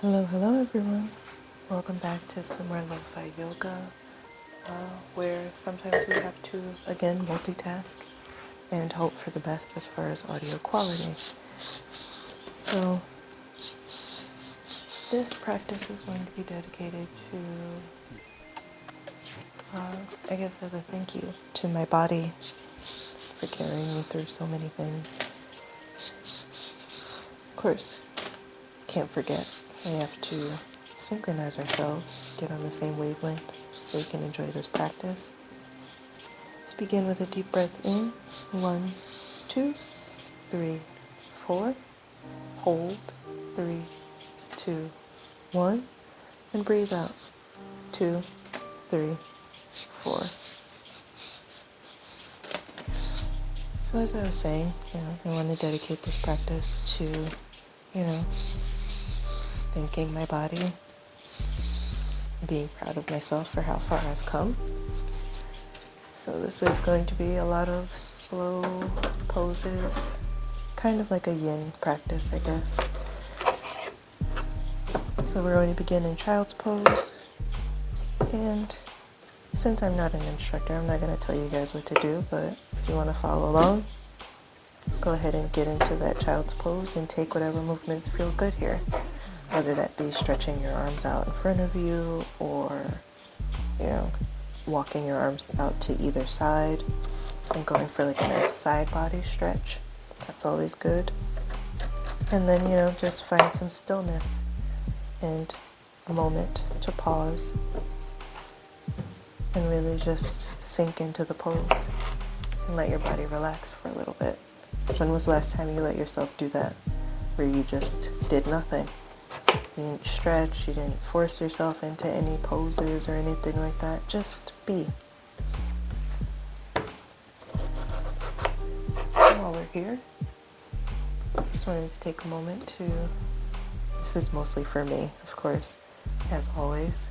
Hello everyone. Welcome back to some more LoFi yoga, where sometimes we have to, again, multitask and hope for the best as far as audio quality. So this practice is going to be dedicated to, I guess as a thank you to my body for carrying me through so many things. Of course, can't forget, we have to synchronize ourselves, get on the same wavelength so we can enjoy this practice. Let's begin with a deep breath in. 1, 2, 3, 4. Hold. 3, 2, 1. And breathe out. 2, 3, 4. So as I was saying, I want to dedicate this practice to, thanking my body, being proud of myself for how far I've come. So this is going to be a lot of slow poses, kind of like a yin practice, I guess. So we're going to begin in child's pose. And since I'm not an instructor, I'm not going to tell you guys what to do, but if you want to follow along, go ahead and get into that child's pose and take whatever movements feel good here. Whether that be stretching your arms out in front of you or, walking your arms out to either side and going for like a nice side body stretch. That's always good. And then, just find some stillness and a moment to pause and really just sink into the pose and let your body relax for a little bit. When was the last time you let yourself do that? Where you just did nothing? You didn't stretch, you didn't force yourself into any poses or anything like that. Just be. While we're here, just wanted to take a moment to, this is mostly for me, of course, as always,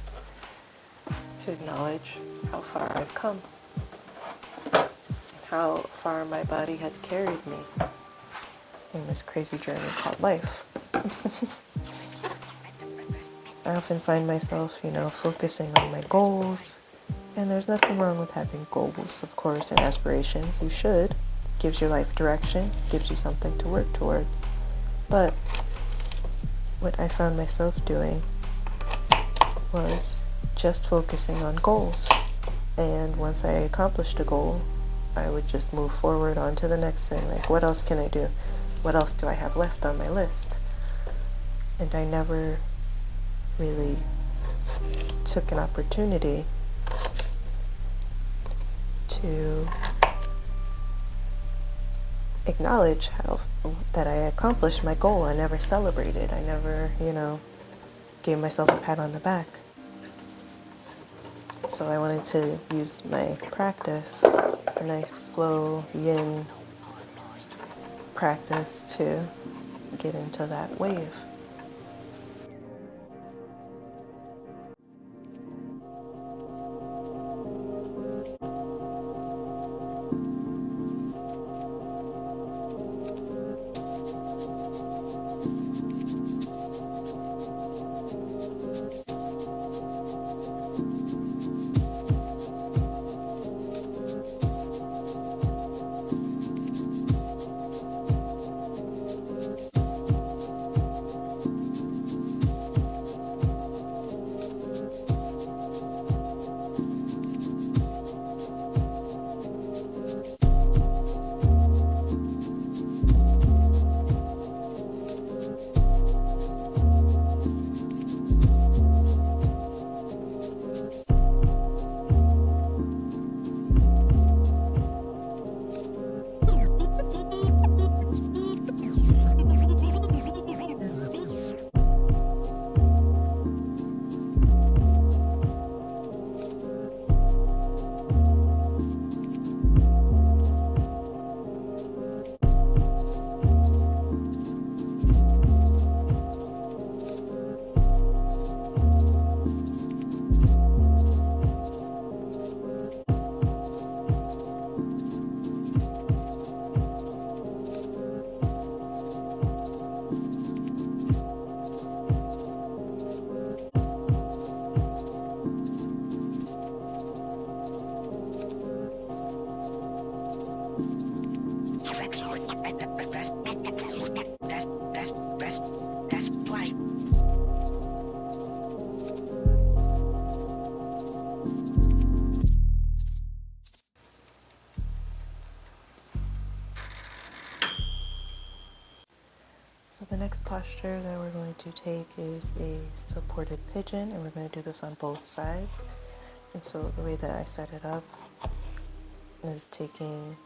to acknowledge how far I've come and how far my body has carried me in this crazy journey called life. I often find myself, focusing on my goals, and there's nothing wrong with having goals, of course, and aspirations. You should. Gives your life direction, gives you something to work toward. But what I found myself doing was just focusing on goals. And once I accomplished a goal, I would just move forward on to the next thing. Like, what else can I do? What else do I have left on my list? And I never really took an opportunity to acknowledge how that I accomplished my goal. I never celebrated. I never, gave myself a pat on the back. So I wanted to use my practice, a nice slow yin practice, to get into that wave. posture that we're going to take is a supported pigeon, and we're going to do this on both sides. And so the way that I set it up is taking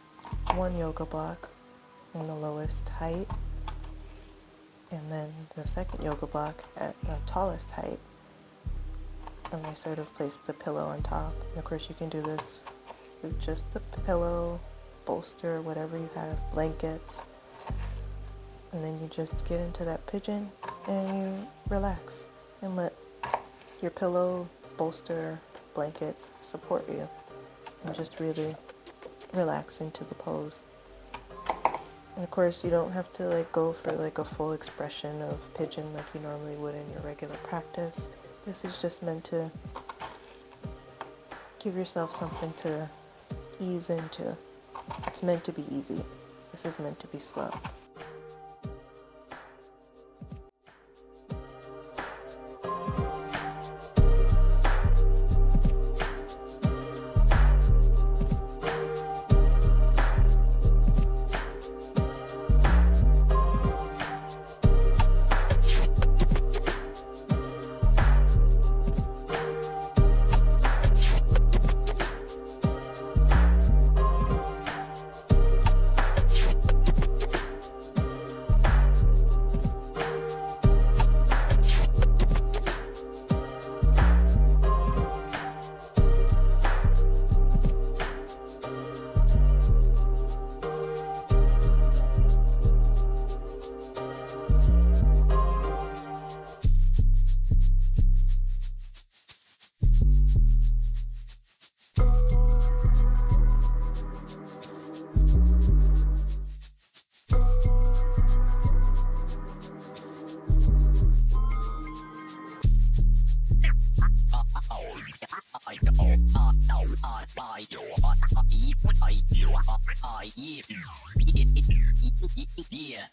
one yoga block in the lowest height, and then the second yoga block at the tallest height. And I sort of place the pillow on top. And of course, you can do this with just the pillow, bolster, whatever you have, blankets. And then you just get into that pigeon and you relax and let your pillow, bolster, blankets support you, and just really relax into the pose. And of course, you don't have to go for a full expression of pigeon like you normally would in your regular practice. This is just meant to give yourself something to ease into. It's meant to be easy. This is meant to be slow. Yeah.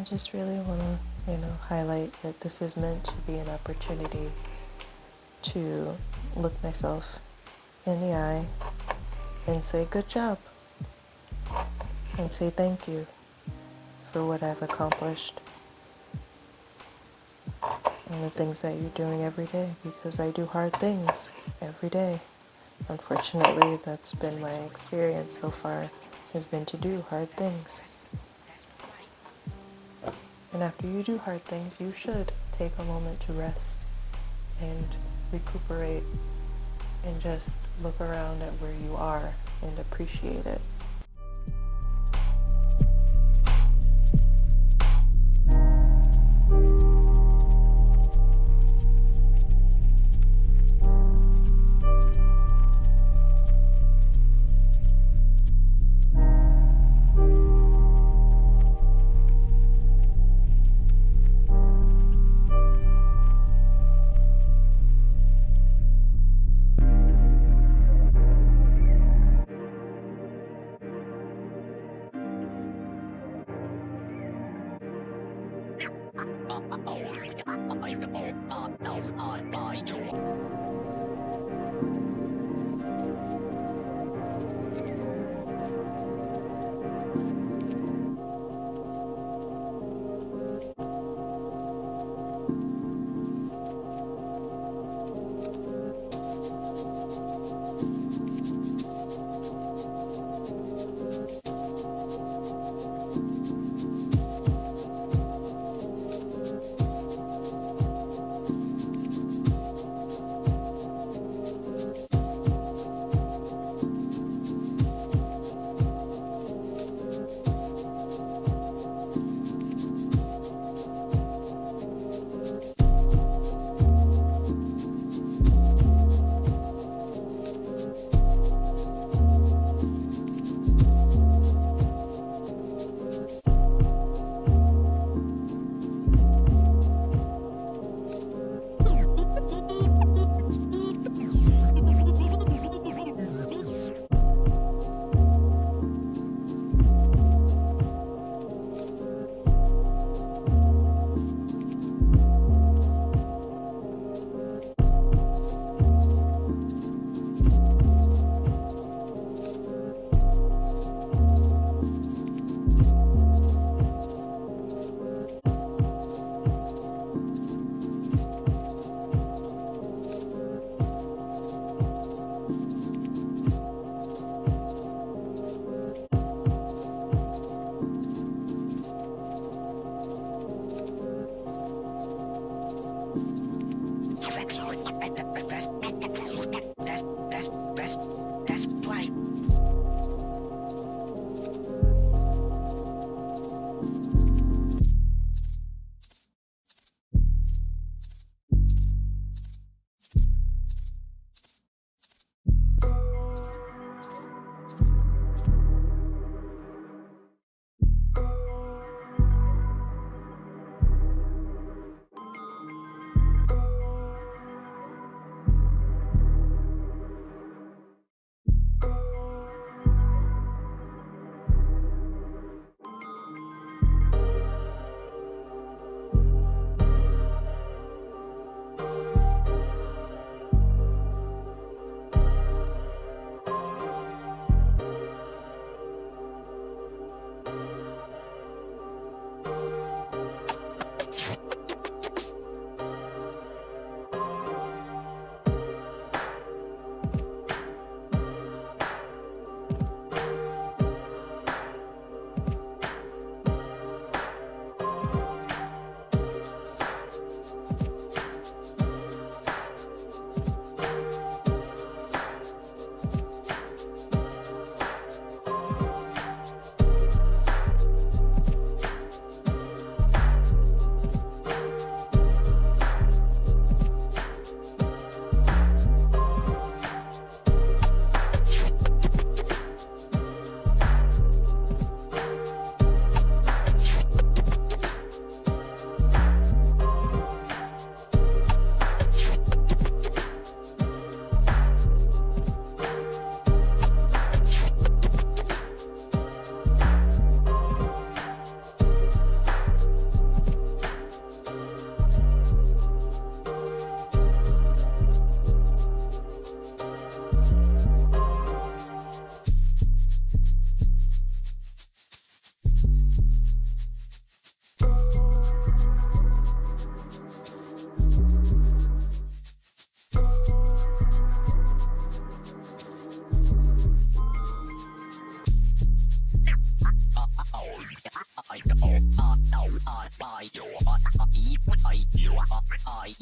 just really want to, highlight that this is meant to be an opportunity to look myself in the eye and say good job and say thank you for what I've accomplished and the things that you're doing every day, because I do hard things every day. Unfortunately, that's been my experience so far, has been to do hard things. And after you do hard things, you should take a moment to rest and recuperate and just look around at where you are and appreciate it.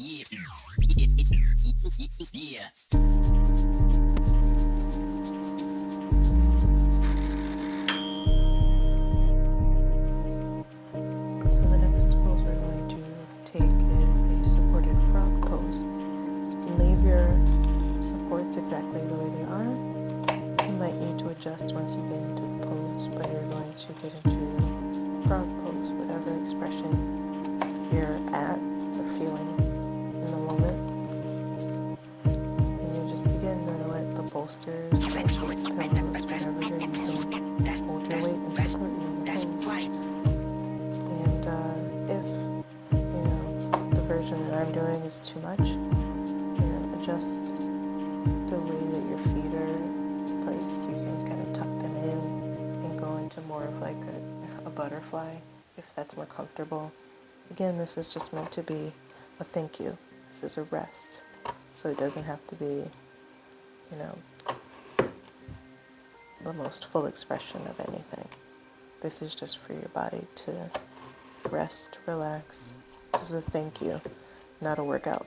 Yeah. So the next pose we're going to take is a supported frog pose. You can leave your supports exactly the way they are. You might need to adjust once you get into the pose, but you're going to get into frog pose, whatever expression you're at or feeling in the moment. And you're just again going to let the bolsters, blankets, pillows, whatever you're using, hold your weight and support you in the pose. And if the version that I'm doing is too much, adjust the way that your feet are placed. You can kind of tuck them in and go into more of like a butterfly if that's more comfortable. Again, this is just meant to be a thank you. This is a rest. So it doesn't have to be, the most full expression of anything. This is just for your body to rest, relax. This is a thank you, not a workout.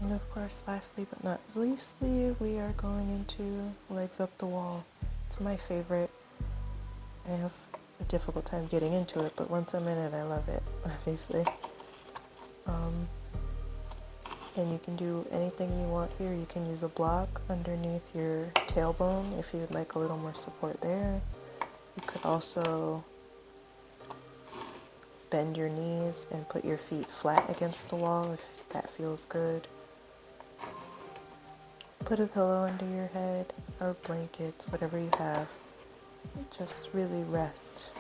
And of course, lastly but not leastly, we are going into legs up the wall. It's my favorite. I have a difficult time getting into it, but once I'm in it, I love it, obviously. And you can do anything you want here. You can use a block underneath your tailbone if you would like a little more support there. You could also bend your knees and put your feet flat against the wall if that feels good. Put a pillow under your head or blankets, whatever you have. Just really rest.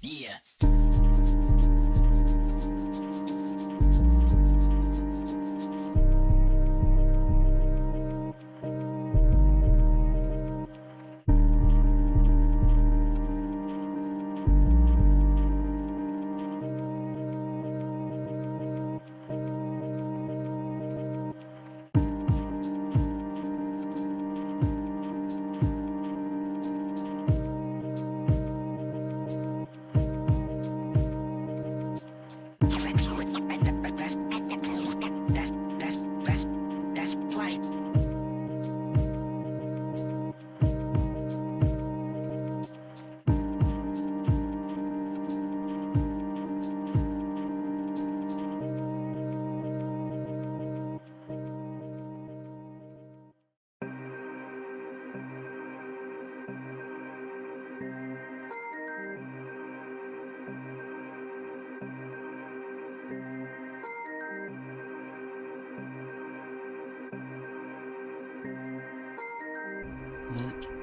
Yeah. That's right. Let her cook.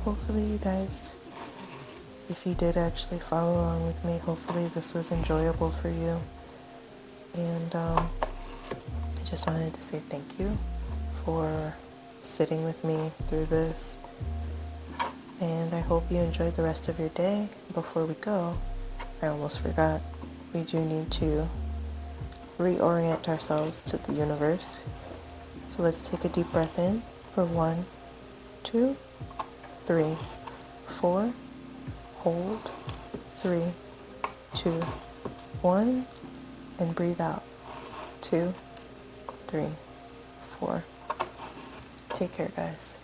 Hopefully you guys, if you did actually follow along with me, hopefully this was enjoyable for you. And I just wanted to say thank you for sitting with me through this. And I hope you enjoyed the rest of your day. Before we go, I almost forgot, we do need to reorient ourselves to the universe. So let's take a deep breath in for 1, 2, 3, 4. Hold. 3, 2, 1. And breathe out. 2, 3, 4. Take care, guys.